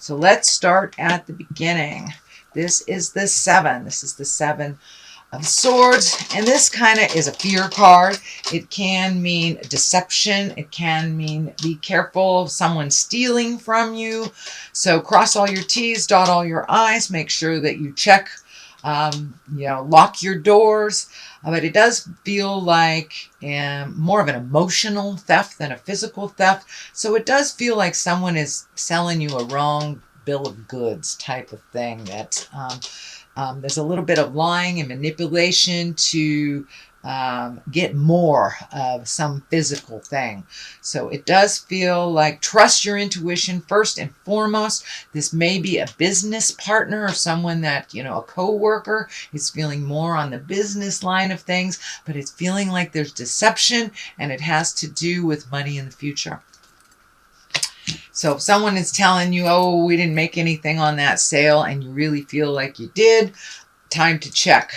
So let's start at the beginning. This is the 7. This is the 7 of Swords, and this kind of is a fear card. It can mean deception. It can mean be careful of someone stealing from you. So cross all your T's, dot all your I's, make sure that you check, lock your doors. But it does feel like more of an emotional theft than a physical theft. So it does feel like someone is selling you a wrong bill of goods type of thing. That there's a little bit of lying and manipulation to get more of some physical thing. So it does feel like trust your intuition first and foremost. This may be a business partner or someone that, a co-worker is feeling more on the business line of things, but it's feeling like there's deception and it has to do with money in the future. So if someone is telling you, oh, we didn't make anything on that sale, and you really feel like you did, time to check.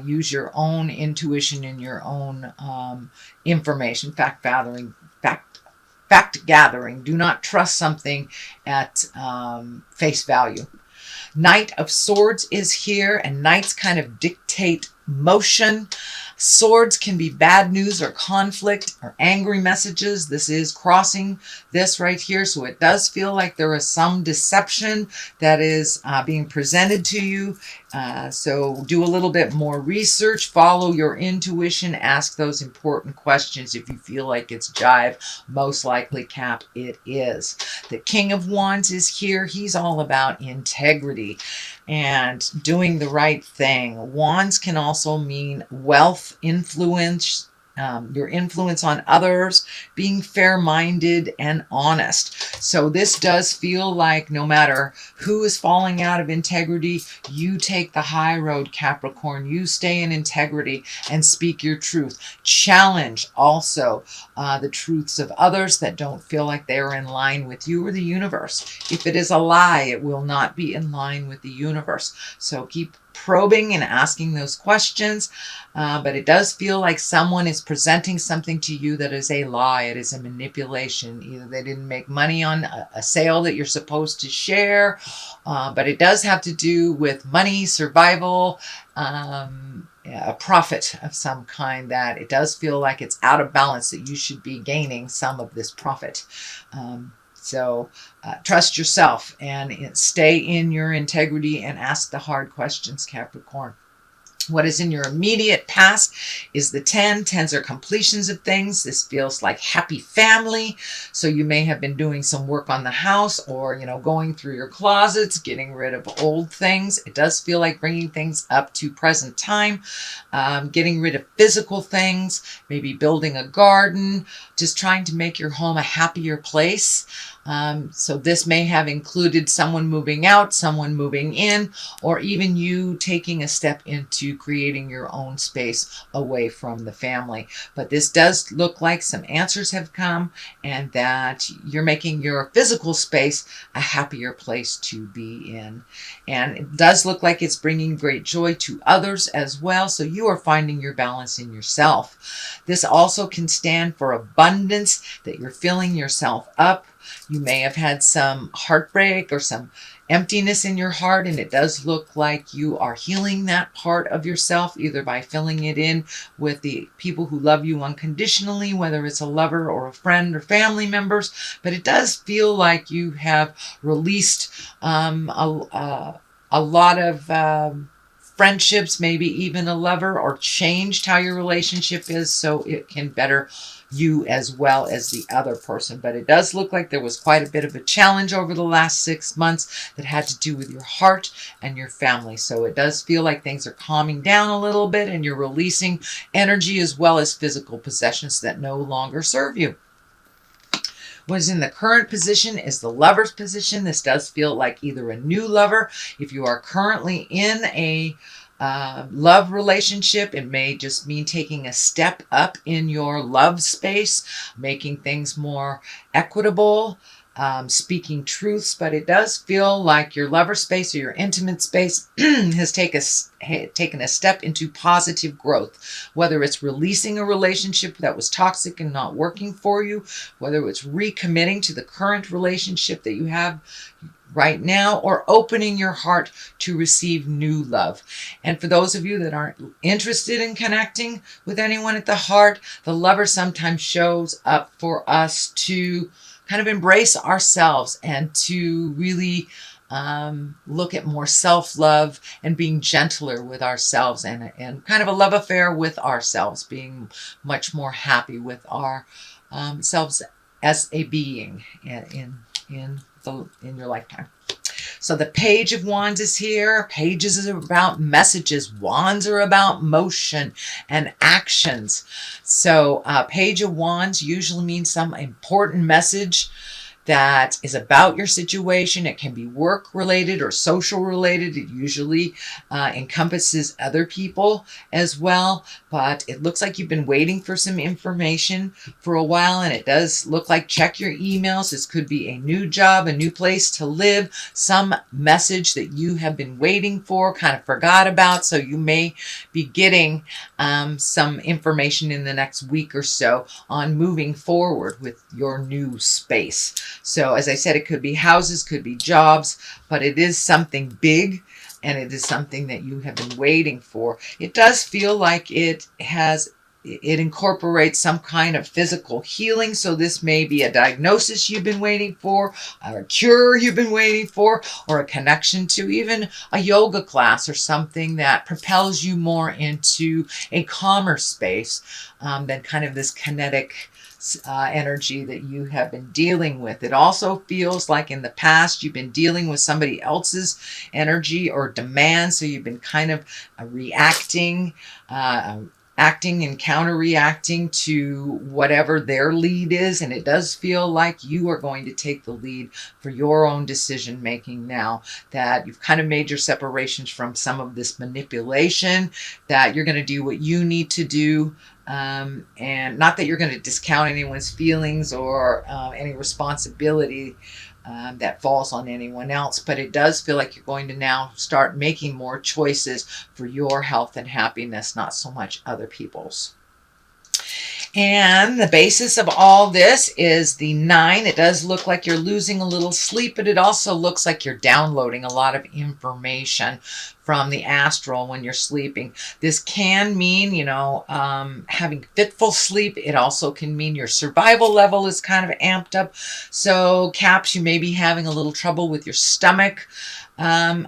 Use your own intuition and your own information, fact gathering. Do not trust something at face value. Knight of Swords is here, and knights kind of dictate motion. Swords can be bad news or conflict or angry messages. This is crossing this right here. So it does feel like there is some deception that is being presented to you. So do a little bit more research, follow your intuition, ask those important questions. If you feel like it's jive, most likely, Cap, it is. The King of Wands is here. He's all about integrity and doing the right thing. Wands can also mean wealth, influence, your influence on others, being fair-minded and honest. So this does feel like no matter who is falling out of integrity, you take the high road, Capricorn. You stay in integrity and speak your truth. Challenge also the truths of others that don't feel like they're in line with you or the universe. If it is a lie, it will not be in line with the universe. So keep probing and asking those questions, but it does feel like someone is presenting something to you that is a lie. It is a manipulation. Either they didn't make money on a sale that you're supposed to share, but it does have to do with money, survival, a profit of some kind, that it does feel like it's out of balance, that you should be gaining some of this profit. So trust yourself and stay in your integrity and ask the hard questions, Capricorn. What is in your immediate past is the 10. 10s are completions of things. This feels like happy family. So you may have been doing some work on the house, or, going through your closets, getting rid of old things. It does feel like bringing things up to present time, getting rid of physical things, maybe building a garden, just trying to make your home a happier place. So this may have included someone moving out, someone moving in, or even you taking a step into creating your own space away from the family. But this does look like some answers have come, and that you're making your physical space a happier place to be in. And it does look like it's bringing great joy to others as well. So you are finding your balance in yourself. This also can stand for abundance, that you're filling yourself up. You may have had some heartbreak or some emptiness in your heart, and it does look like you are healing that part of yourself, either by filling it in with the people who love you unconditionally, whether it's a lover or a friend or family members. But it does feel like you have released a lot of friendships, maybe even a lover, or changed how your relationship is so it can better you as well as the other person. But it does look like there was quite a bit of a challenge over the last 6 months that had to do with your heart and your family. So it does feel like things are calming down a little bit, and you're releasing energy as well as physical possessions that no longer serve you. What is in the current position is the Lover's position. This does feel like either a new lover. If you are currently in a love relationship, it may just mean taking a step up in your love space, making things more equitable, speaking truths. But it does feel like your lover space or your intimate space has taken a step into positive growth, whether it's releasing a relationship that was toxic and not working for you, whether it's recommitting to the current relationship that you have right now, or opening your heart to receive new love. And for those of you that aren't interested in connecting with anyone at the heart, the lover sometimes shows up for us to kind of embrace ourselves and to really look at more self-love and being gentler with ourselves, and kind of a love affair with ourselves, being much more happy with our selves as a being in your lifetime. So the Page of Wands is here. Pages are about messages. Wands are about motion and actions. So Page of Wands usually means some important message that is about your situation. It can be work related or social related. It usually encompasses other people as well. But it looks like you've been waiting for some information for a while, and it does look like check your emails. This could be a new job, a new place to live, some message that you have been waiting for, kind of forgot about. So you may be getting some information in the next week or so on moving forward with your new space. So as I said, it could be houses, could be jobs, but it is something big, and it is something that you have been waiting for. It does feel like it incorporates some kind of physical healing. So this may be a diagnosis you've been waiting for, or a cure you've been waiting for, or a connection to even a yoga class or something that propels you more into a calmer space than kind of this kinetic energy that you have been dealing with. It also feels like in the past you've been dealing with somebody else's energy or demand, so you've been kind of reacting, acting and counter-reacting to whatever their lead is, and it does feel like you are going to take the lead for your own decision making now, that you've kind of made your separations from some of this manipulation, that you're going to do what you need to do. And not that you're going to discount anyone's feelings or any responsibility that falls on anyone else, but it does feel like you're going to now start making more choices for your health and happiness, not so much other people's. And the basis of all this is the 9. It does look like you're losing a little sleep, but it also looks like you're downloading a lot of information from the astral when you're sleeping. This can mean, having fitful sleep. It also can mean your survival level is kind of amped up. So Caps, you may be having a little trouble with your stomach.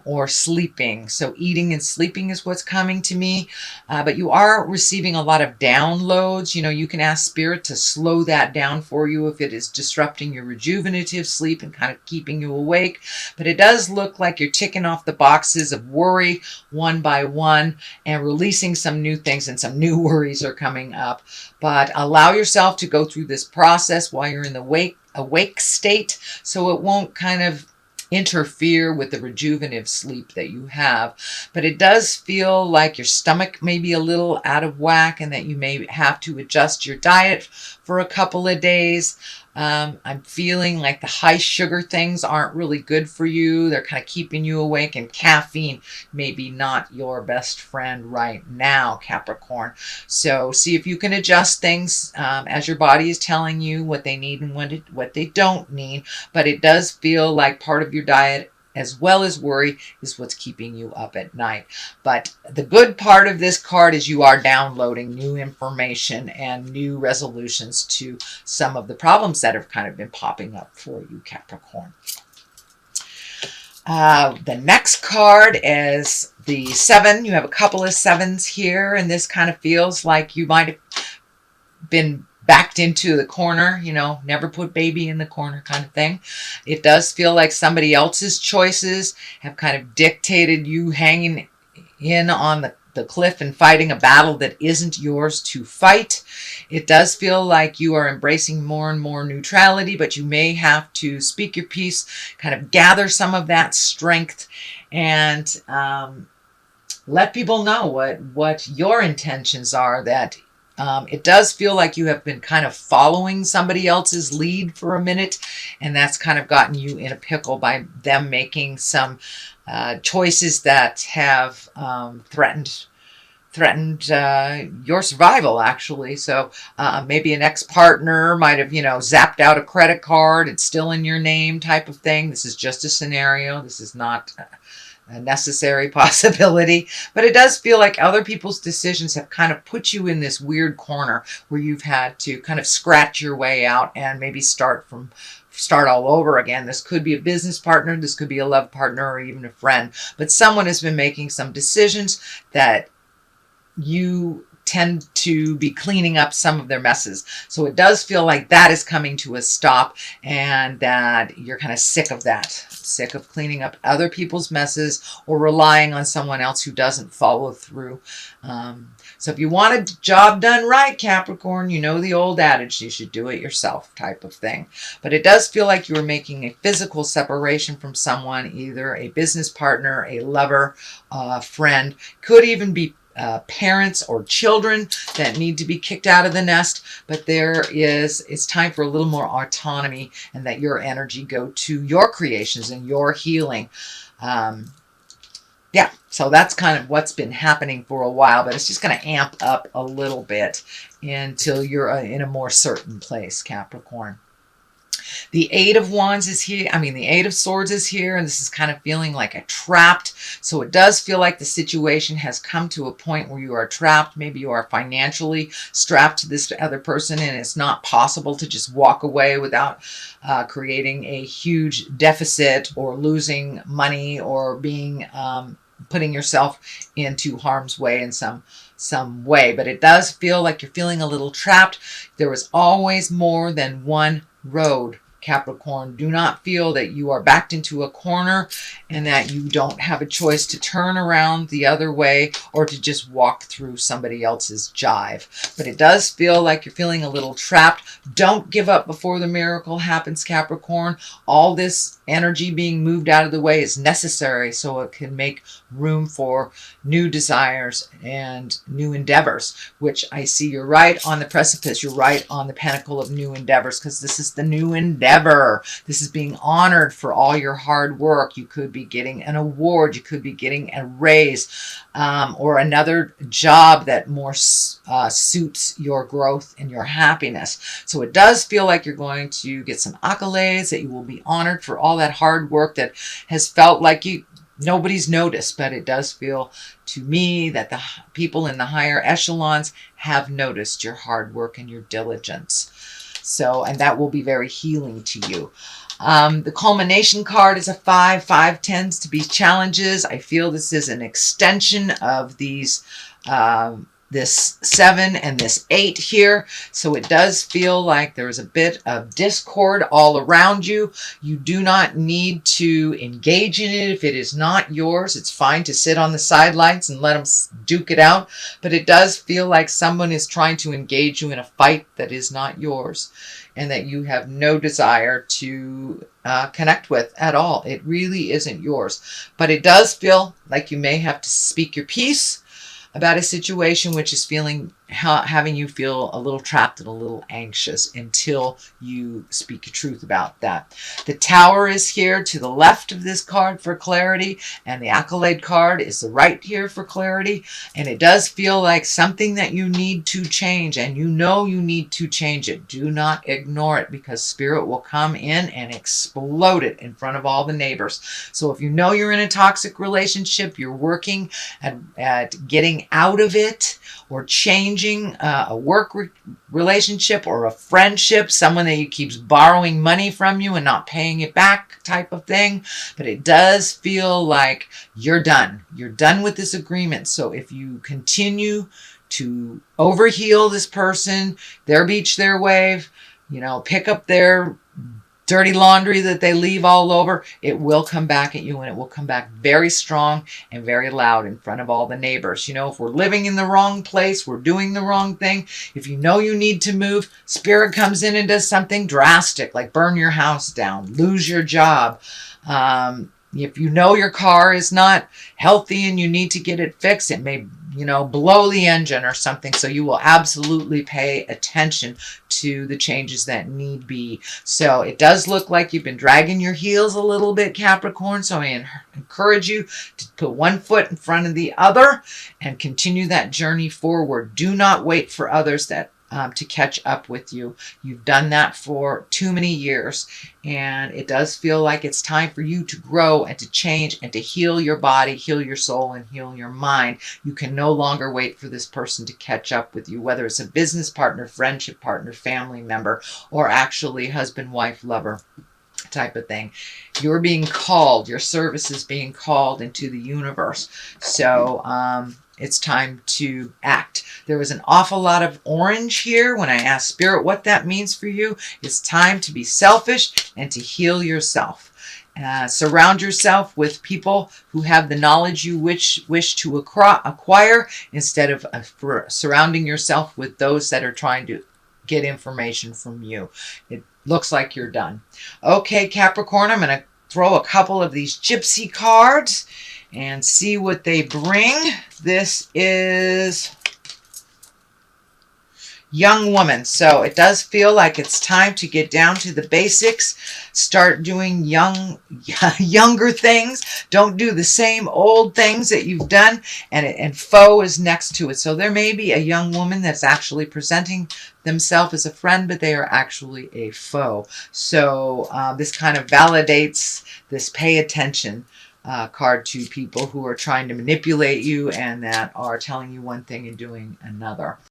Or sleeping. So eating and sleeping is what's coming to me. But you are receiving a lot of downloads. You can ask Spirit to slow that down for you if it is disrupting your rejuvenative sleep and kind of keeping you awake. But it does look like you're ticking off the boxes of worry one by one and releasing some new things, and some new worries are coming up. But allow yourself to go through this process while you're in the awake state, so it won't kind of interfere with the rejuvenative sleep that you have. But it does feel like your stomach may be a little out of whack, and that you may have to adjust your diet for a couple of days. I'm feeling like the high sugar things aren't really good for you. They're kind of keeping you awake, and caffeine may be not your best friend right now, Capricorn. So see if you can adjust things as your body is telling you what they need and what they don't need. But it does feel like part of your diet, as well as worry, is what's keeping you up at night. But the good part of this card is you are downloading new information and new resolutions to some of the problems that have kind of been popping up for you, Capricorn. The next card is the 7. You have a couple of 7s here, and this kind of feels like you might have been backed into the corner, never put baby in the corner kind of thing. It does feel like somebody else's choices have kind of dictated you hanging in on the cliff and fighting a battle that isn't yours to fight. It does feel like you are embracing more and more neutrality, but you may have to speak your piece, kind of gather some of that strength, and let people know what your intentions are. That it does feel like you have been kind of following somebody else's lead for a minute, and that's kind of gotten you in a pickle by them making some choices that have threatened threatened your survival, actually. So maybe an ex-partner might have, zapped out a credit card. It's still in your name type of thing. This is just a scenario. This is not a necessary possibility, but it does feel like other people's decisions have kind of put you in this weird corner where you've had to kind of scratch your way out and maybe start all over again. This could be a business partner, this could be a love partner, or even a friend, but someone has been making some decisions that you tend to be cleaning up some of their messes. So it does feel like that is coming to a stop, and that you're kind of sick of that. Sick of cleaning up other people's messes or relying on someone else who doesn't follow through. So if you want a job done right, Capricorn, you know the old adage, you should do it yourself type of thing. But it does feel like you are making a physical separation from someone, either a business partner, a lover, a friend, could even be parents or children that need to be kicked out of the nest, but it's time for a little more autonomy, and that your energy go to your creations and your healing. Yeah, so that's kind of what's been happening for a while, but it's just going to amp up a little bit until you're in a more certain place, Capricorn. The Eight of Wands is here. The Eight of Swords is here, and this is kind of feeling like a trapped. So it does feel like the situation has come to a point where you are trapped. Maybe you are financially strapped to this other person, and it's not possible to just walk away without creating a huge deficit or losing money or being putting yourself into harm's way in some way. But it does feel like you're feeling a little trapped. There was always more than one road, Capricorn. Do not feel that you are backed into a corner and that you don't have a choice to turn around the other way or to just walk through somebody else's jive. But it does feel like you're feeling a little trapped. Don't give up before the miracle happens, Capricorn. All this energy being moved out of the way is necessary so it can make room for new desires and new endeavors, which I see you're right on the precipice. You're right on the pinnacle of new endeavors, because this is the new endeavor. This is being honored for all your hard work. You could be getting an award. You could be getting a raise or another job that more suits your growth and your happiness. So it does feel like you're going to get some accolades, that you will be honored for all that hard work that has felt like nobody's noticed. But it does feel to me that the people in the higher echelons have noticed your hard work and your diligence. So, and that will be very healing to you. The culmination card is a 5. 5 tends to be challenges. I feel this is an extension of these this 7 and this 8 here. So it does feel like there's a bit of discord all around you. You do not need to engage in it if it is not yours. It's fine to sit on the sidelines and let them duke it out. But it does feel like someone is trying to engage you in a fight that is not yours, and that you have no desire to connect with at all. It really isn't yours. But it does feel like you may have to speak your piece about a situation which is having you feel a little trapped and a little anxious until you speak your truth about that. The Tower is here to the left of this card for clarity, and the Accolade card is the right here for clarity. And it does feel like something that you need to change, and you know you need to change it. Do not ignore it, because Spirit will come in and explode it in front of all the neighbors. So if you know you're in a toxic relationship, you're working at getting out of it, or changing a work relationship or a friendship, someone that keeps borrowing money from you and not paying it back type of thing. But it does feel like you're done. You're done with this agreement. So if you continue to overheal this person, their beach, their wave, pick up their dirty laundry that they leave all over, it will come back at you, and it will come back very strong and very loud in front of all the neighbors. If we're living in the wrong place, we're doing the wrong thing. If you know you need to move, Spirit comes in and does something drastic, like burn your house down, lose your job. If you know your car is not healthy and you need to get it fixed, it may you know, blow the engine or something. So you will absolutely pay attention to the changes that need be. So it does look like you've been dragging your heels a little bit, Capricorn. So I encourage you to put one foot in front of the other and continue that journey forward. Do not wait for others to catch up with you. You've done that for too many years, and it does feel like it's time for you to grow and to change and to heal your body, heal your soul, and heal your mind. You can no longer wait for this person to catch up with you, whether it's a business partner, friendship partner, family member, or actually husband, wife, lover type of thing. You're being called, your service is being called into the universe. So it's time to act. There was an awful lot of orange here when I asked Spirit what that means for you. It's time to be selfish and to heal yourself. Surround yourself with people who have the knowledge you wish to acquire, instead of surrounding yourself with those that are trying to get information from you. It looks like you're done. Okay, Capricorn, I'm going to throw a couple of these gypsy cards and see what they bring. This is young woman. So it does feel like it's time to get down to the basics. Start doing younger things. Don't do the same old things that you've done. And foe is next to it. So there may be a young woman that's actually presenting themselves as a friend, but they are actually a foe. So this kind of validates this pay attention card to people who are trying to manipulate you and that are telling you one thing and doing another.